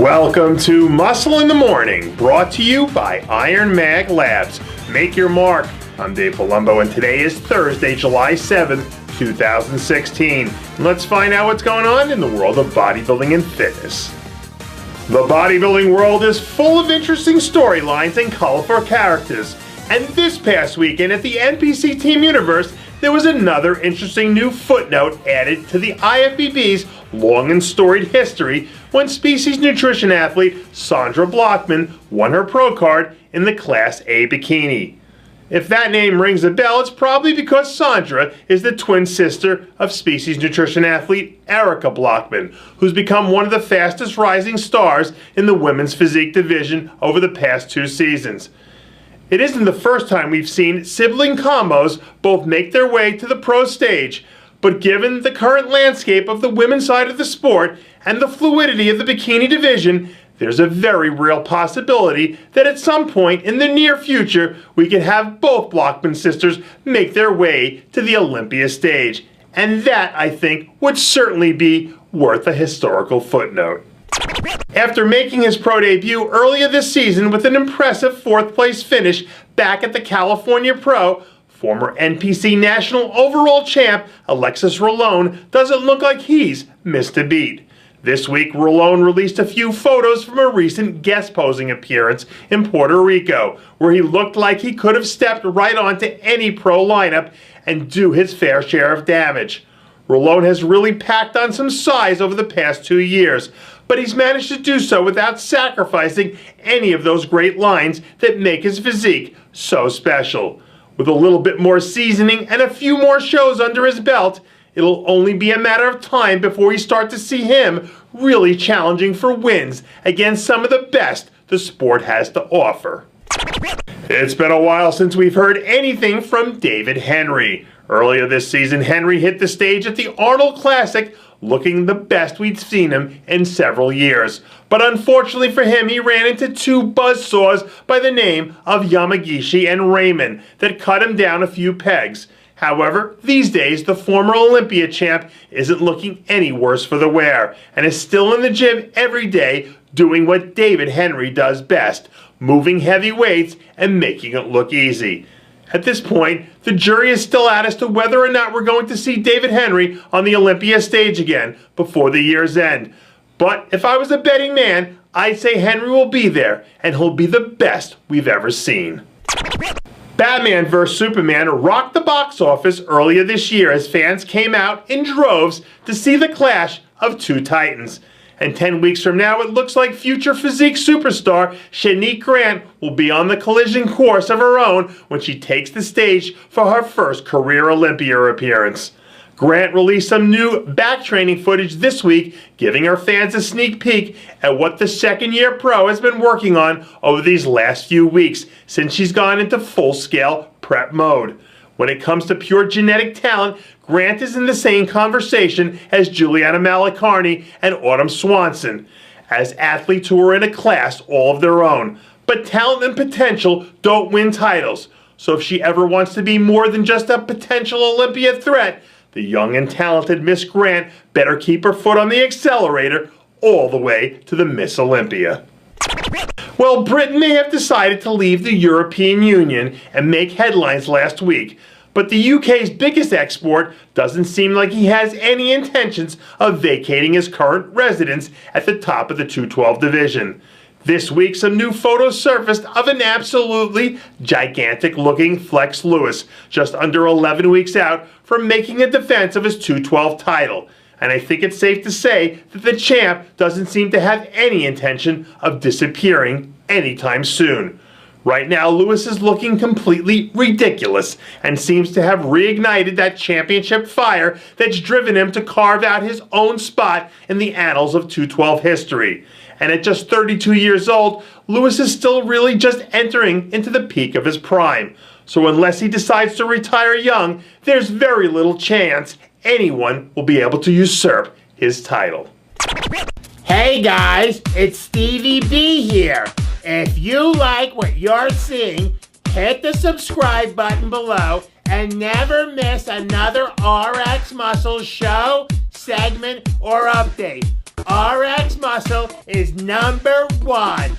Welcome to Muscle in the Morning, brought to you by IronMag Labs. Make your mark. I'm Dave Palumbo, and today is Thursday, July 7th, 2016. Let's find out what's going on in the world of bodybuilding and fitness. The bodybuilding world is full of interesting storylines and colorful characters. And this past weekend at the NPC Team Universe, there was another interesting new footnote added to the IFBB's long and storied history when species nutrition athlete Sondra Blackman won her pro card in the Class A bikini. If that name rings a bell, it's probably because Sondra is the twin sister of species nutrition athlete Erica Blockman, who's become one of the fastest rising stars in the women's physique division over the past 2 seasons. It isn't the first time we've seen sibling combos both make their way to the pro stage, but given the current landscape of the women's side of the sport and the fluidity of the bikini division, there's a very real possibility that at some point in the near future, we could have both Blockman sisters make their way to the Olympia stage. And that, I think, would certainly be worth a historical footnote. After making his pro debut earlier this season with an impressive 4th place finish back at the California Pro, former NPC National Overall Champ Alexis Malone doesn't look like he's missed a beat. This week, Rolon released a few photos from a recent guest posing appearance in Puerto Rico, where he looked like he could have stepped right onto any pro lineup and do his fair share of damage. Rolon has really packed on some size over the past 2 years, but he's managed to do so without sacrificing any of those great lines that make his physique so special. With a little bit more seasoning and a few more shows under his belt, it'll only be a matter of time before we start to see him really challenging for wins against some of the best the sport has to offer. It's been a while since we've heard anything from David Henry. Earlier this season, Henry hit the stage at the Arnold Classic looking the best we'd seen him in several years. But unfortunately for him, he ran into 2 buzzsaws by the name of Yamagishi and Raymond that cut him down a few pegs. However, these days, the former Olympia champ isn't looking any worse for the wear and is still in the gym every day doing what David Henry does best, moving heavy weights and making it look easy. At this point, the jury is still out as to whether or not we're going to see David Henry on the Olympia stage again before the year's end. But if I was a betting man, I'd say Henry will be there, and he'll be the best we've ever seen. Batman vs. Superman rocked the box office earlier this year as fans came out in droves to see the clash of 2 titans. And 10 weeks from now, it looks like future physique superstar Shanique Grant will be on the collision course of her own when she takes the stage for her first career Olympia appearance. Grant released some new back training footage this week, giving her fans a sneak peek at what the second-year pro has been working on over these last few weeks since she's gone into full-scale prep mode. When it comes to pure genetic talent, Grant is in the same conversation as Juliana Malacarni and Autumn Swanson, as athletes who are in a class all of their own. But talent and potential don't win titles, so if she ever wants to be more than just a potential Olympia threat, the young and talented Miss Grant better keep her foot on the accelerator all the way to the Miss Olympia. Well, Britain may have decided to leave the European Union and make headlines last week, but the UK's biggest export doesn't seem like he has any intentions of vacating his current residence at the top of the 212 division. This week, some new photos surfaced of an absolutely gigantic-looking Flex Lewis, just under 11 weeks out from making a defense of his 212 title. And I think it's safe to say that the champ doesn't seem to have any intention of disappearing anytime soon. Right now, Lewis is looking completely ridiculous and seems to have reignited that championship fire that's driven him to carve out his own spot in the annals of 212 history. And at just 32 years old, Lewis is still really just entering into the peak of his prime. So unless he decides to retire young, there's very little chance anyone will be able to usurp his title. Hey guys, it's Stevie B here. If you like what you're seeing, hit the subscribe button below and never miss another RX Muscle show, segment, or update. RX Muscle is number one.